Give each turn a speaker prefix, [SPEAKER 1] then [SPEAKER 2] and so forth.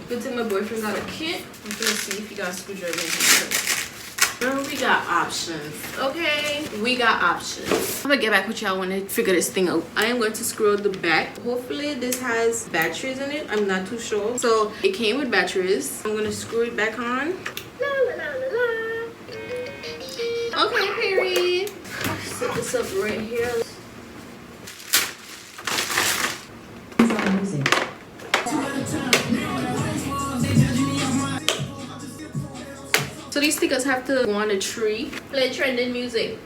[SPEAKER 1] Good thing my boyfriend got a kit. I'm gonna see if he got screwdrivers. Girl, we got options, okay? We got options. I'm gonna get back with y'all when I figure this thing out. I am going to screw out the back. Hopefully this has batteries in it. I'm not too sure. So it came with batteries. I'm gonna screw it back on. La, la, la, la, la. Okay, period. Set this up right here. So these stickers have to go on a tree. Play trending music.